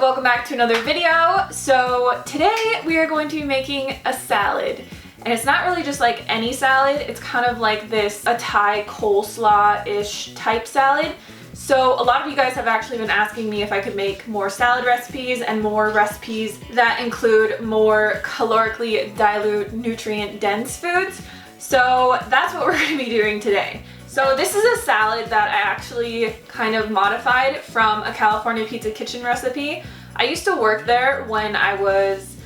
welcome back to another video. So today we are going to be making a salad. And it's not really just like any salad, it's kind of like this a Thai coleslaw-ish type salad. So a lot of you guys have actually been asking me if I could make more salad recipes and more recipes that include more calorically dilute, nutrient-dense foods. So that's what we're going to be doing today. So this is a salad that I actually kind of modified from a California Pizza Kitchen recipe. I used to work there when I was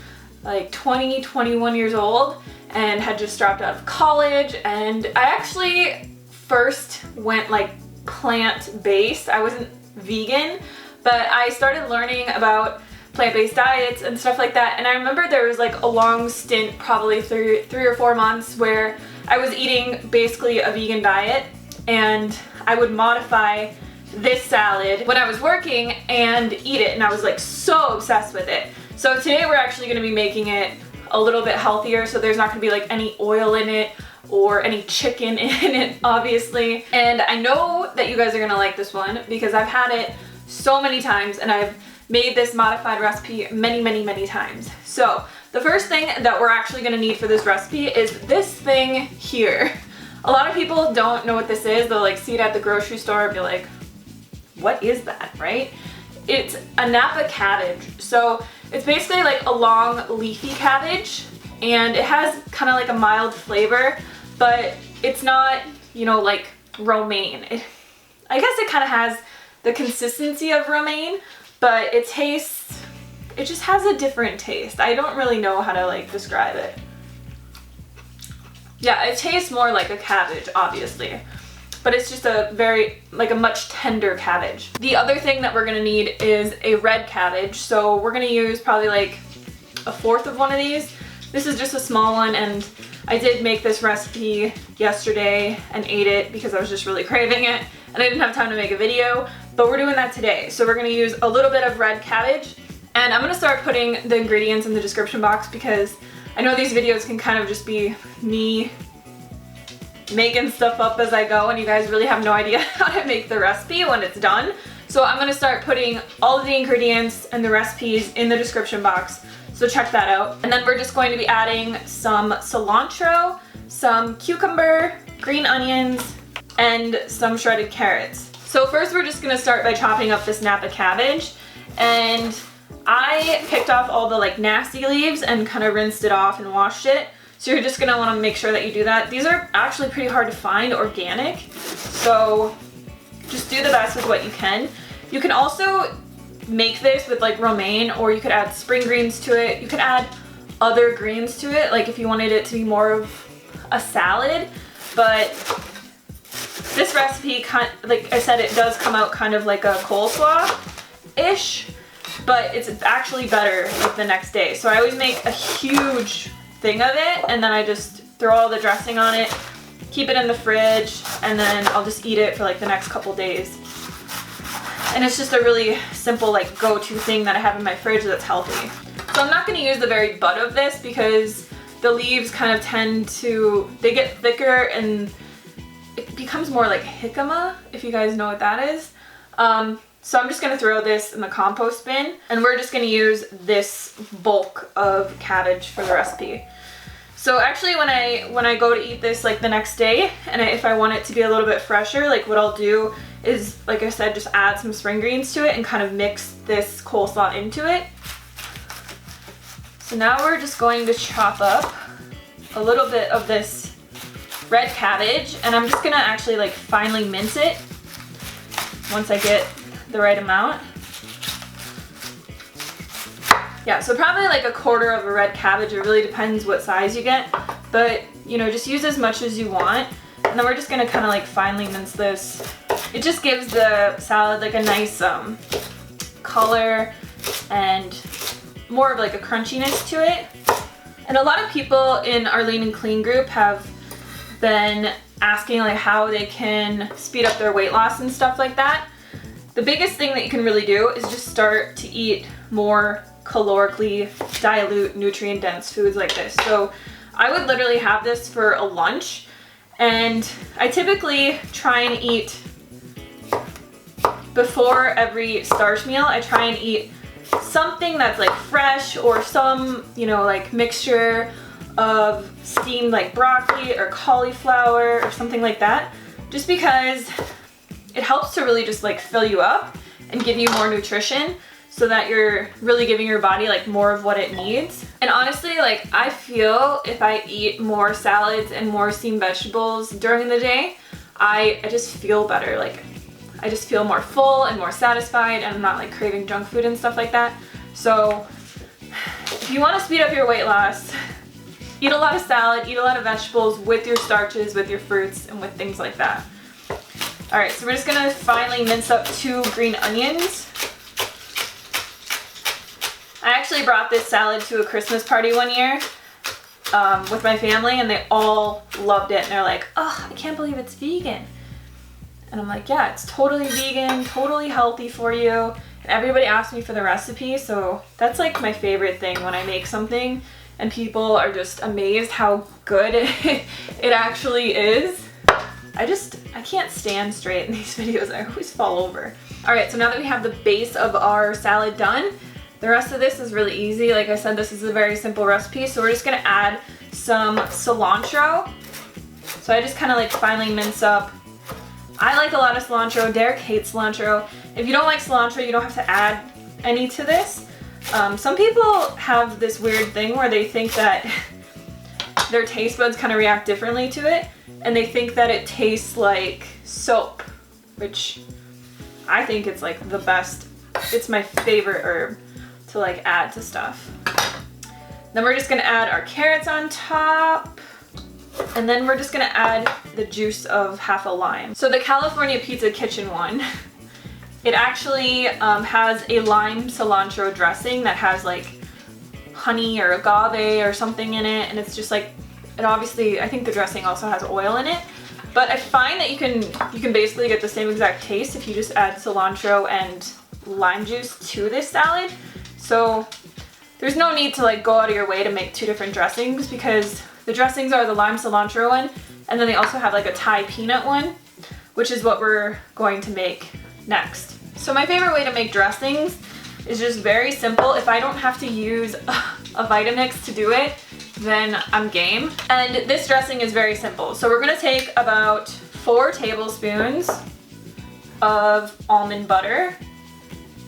like 20, 21 years old and had just dropped out of college, and I actually first went like plant-based. I wasn't vegan, but I started learning about plant-based diets and stuff like that, and I remember there was like a long stint, probably three or 4 months, where I was eating basically a vegan diet, and I would modify this salad when I was working and eat it, and I was like so obsessed with it. So today we're actually going to be making it a little bit healthier, so there's not going to be like any oil in it or any chicken in it, obviously. And I know that you guys are going to like this one because I've had it so many times and I've made this modified recipe many times. So the first thing that we're actually going to need for this recipe is this thing here. A lot of people don't know what this is. They'll like see it at the grocery store and be like, what is that, right? It's a napa cabbage. So it's basically like a long leafy cabbage, and it has kind of like a mild flavor, but it's not, you know, like romaine. I guess it kind of has the consistency of romaine, but it tastes, it just has a different taste. I don't really know how to like describe it. Yeah, it tastes more like a cabbage, obviously, but it's just a very, like a much tender cabbage. The other thing that we're gonna need is a red cabbage. So we're gonna use probably like 1/4 of one of these. This is just a small one, and I did make this recipe yesterday and ate it because I was just really craving it and I didn't have time to make a video, but we're doing that today. So we're gonna use a little bit of red cabbage, and I'm gonna start putting the ingredients in the description box because I know these videos can kind of just be me making stuff up as I go, and you guys really have no idea how to make the recipe when it's done. So I'm gonna start putting all of the ingredients and the recipes in the description box, so check that out. And then we're just going to be adding some cilantro, some cucumber, green onions, and some shredded carrots. So first we're just gonna start by chopping up this napa cabbage, and I picked off all the like nasty leaves and kind of rinsed it off and washed it. So you're just gonna wanna make sure that you do that. These are actually pretty hard to find organic, so just do the best with what you can. You can also make this with like romaine, or you could add spring greens to it. You could add other greens to it, like if you wanted it to be more of a salad. But this recipe, like I said, it does come out kind of like a coleslaw-ish, but it's actually better like the next day. So I always make a huge thing of it, and then I just throw all the dressing on it, keep it in the fridge, and then I'll just eat it for like the next couple days. And it's just a really simple like go-to thing that I have in my fridge that's healthy. So I'm not going to use the very butt of this because the leaves kind of tend to, they get thicker and it becomes more like jicama, if you guys know what that is. So I'm just going to throw this in the compost bin, and we're just going to use this bulk of cabbage for the recipe. So actually when I go to eat this like the next day, and if I want it to be a little bit fresher, like what I'll do is, like I said, just add some spring greens to it and kind of mix this coleslaw into it. So now we're just going to chop up a little bit of this red cabbage, and I'm just going to actually like finely mince it once I get the right amount. Yeah, so probably like 1/4 of a red cabbage. It really depends what size you get, but you know, just use as much as you want. And then we're just gonna kind of like finely mince this. It just gives the salad like a nice color and more of like a crunchiness to it. And a lot of people in our Lean and Clean group have been asking like how they can speed up their weight loss and stuff like that. The biggest thing that you can really do is just start to eat more calorically dilute, nutrient-dense foods like this. So I would literally have this for a lunch, and I typically try and eat before every starch meal. I try and eat something that's like fresh, or some, you know, like mixture of steamed like broccoli or cauliflower or something like that, just because it helps to really just like fill you up and give you more nutrition, so that you're really giving your body like more of what it needs. And honestly, like I feel if I eat more salads and more steamed vegetables during the day, I just feel better. Like I just feel more full and more satisfied, and I'm not like craving junk food and stuff like that. So if you want to speed up your weight loss, eat a lot of salad, eat a lot of vegetables with your starches, with your fruits, and with things like that. All right, so we're just gonna finely mince up 2 green onions. I actually brought this salad to a Christmas party one year with my family, and they all loved it. And they're like, oh, I can't believe it's vegan. And I'm like, yeah, it's totally vegan, totally healthy for you. And everybody asked me for the recipe, so that's like my favorite thing when I make something and people are just amazed how good it actually is. I can't stand straight in these videos. I always fall over. All right, so now that we have the base of our salad done, the rest of this is really easy. Like I said, this is a very simple recipe, so we're just gonna add some cilantro. So I just kind of like finely mince up. I like a lot of cilantro. Derek hates cilantro. If you don't like cilantro, you don't have to add any to this. Some people have this weird thing where they think that their taste buds kind of react differently to it, and they think that it tastes like soap, which I think it's like the best. It's my favorite herb to like add to stuff. Then we're just gonna add our carrots on top, and then we're just gonna add the juice of half a lime. So the California Pizza Kitchen one, it actually has a lime cilantro dressing that has like honey or agave or something in it, and it's just like, and obviously I think the dressing also has oil in it, but I find that you can basically get the same exact taste if you just add cilantro and lime juice to this salad. So there's no need to like go out of your way to make 2 different dressings, because the dressings are the lime cilantro one, and then they also have like a Thai peanut one, which is what we're going to make next. So my favorite way to make dressings is just very simple. If I don't have to use a Vitamix to do it, then I'm game. And this dressing is very simple. So we're gonna take about 4 tablespoons of almond butter.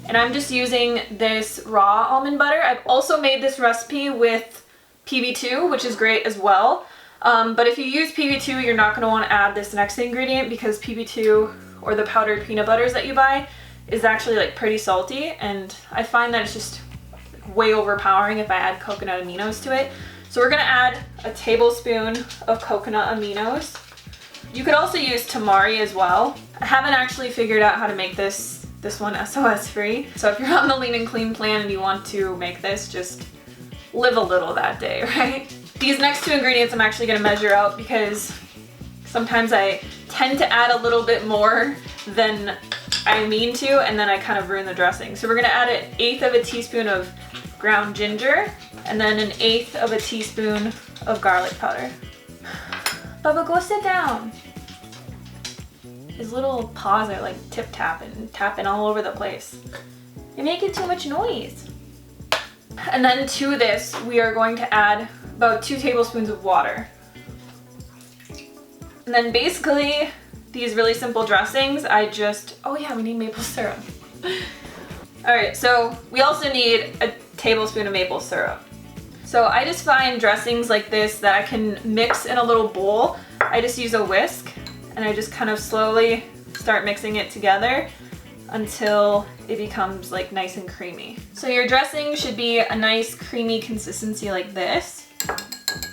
And I'm just using this raw almond butter. I've also made this recipe with PB2, which is great as well. But if you use PB2, you're not gonna wanna add this next ingredient, because PB2, or the powdered peanut butters that you buy, is actually like pretty salty, and I find that it's just way overpowering if I add coconut aminos to it. So we're gonna add a tablespoon of coconut aminos. You could also use tamari as well. I haven't actually figured out how to make this one SOS free. So if you're on the lean and clean plan and you want to make this, just live a little that day, right? These next 2 ingredients I'm actually gonna measure out, because sometimes I tend to add a little bit more than I mean to, and then I kind of ruin the dressing. So we're gonna add 1/8 of a teaspoon of ground ginger, and then 1/8 of a teaspoon of garlic powder. Bubba, go sit down. His little paws are like tapping all over the place. You're making too much noise. And then to this, we are going to add about 2 tablespoons of water. And then basically, these really simple dressings, oh yeah, we need maple syrup. All right, so we also need a tablespoon of maple syrup. So I just find dressings like this that I can mix in a little bowl. I just use a whisk, and I just kind of slowly start mixing it together until it becomes like nice and creamy. So your dressing should be a nice creamy consistency like this.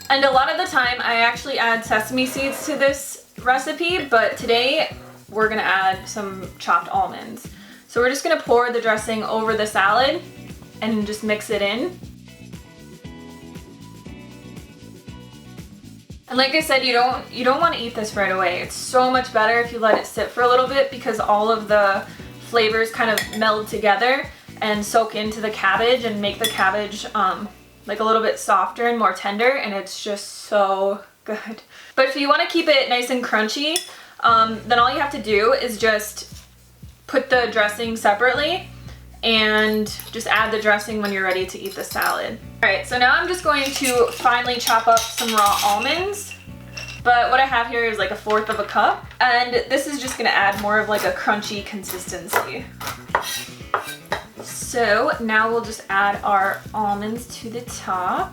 And a lot of the time I actually add sesame seeds to this recipe, but today we're gonna add some chopped almonds. So we're just gonna pour the dressing over the salad and just mix it in. And like I said, you don't want to eat this right away. It's so much better if you let it sit for a little bit, because all of the flavors kind of meld together and soak into the cabbage and make the cabbage like a little bit softer and more tender, and it's just so good. But if you want to keep it nice and crunchy, then all you have to do is just put the dressing separately and just add the dressing when you're ready to eat the salad. All right, so now I'm just going to finely chop up some raw almonds. But what I have here is like 1/4 of a cup, and this is just gonna add more of like a crunchy consistency. So now we'll just add our almonds to the top.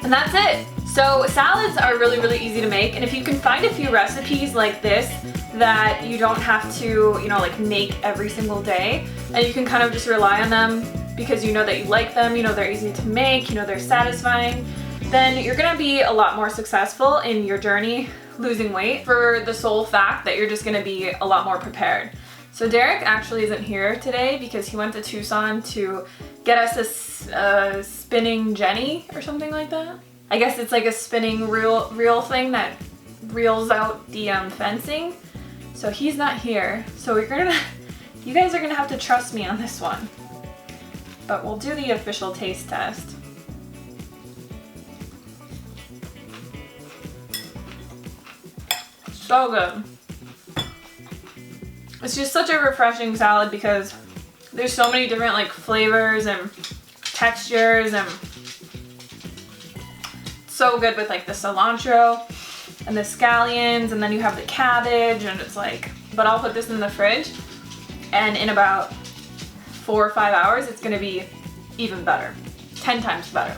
And that's it. So salads are really, really easy to make, and if you can find a few recipes like this that you don't have to, you know, like make every single day, and you can kind of just rely on them because you know that you like them, you know they're easy to make, you know they're satisfying, then you're gonna be a lot more successful in your journey losing weight for the sole fact that you're just gonna be a lot more prepared. So Derek actually isn't here today because he went to Tucson to get us a spinning Jenny or something like that. I guess it's like a spinning reel thing that reels out the fencing. So he's not here. So you guys are gonna have to trust me on this one. But we'll do the official taste test. So good. It's just such a refreshing salad because there's so many different like flavors and textures, and so good with like the cilantro and the scallions, and then you have the cabbage, and it's like, but I'll put this in the fridge and in about 4 or 5 hours it's gonna be even better, 10 times better.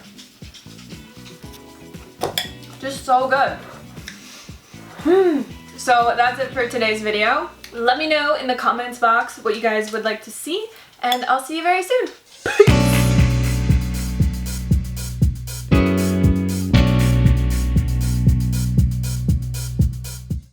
Just so good. So that's it for today's video. Let me know in the comments box what you guys would like to see, and I'll see you very soon. Peace!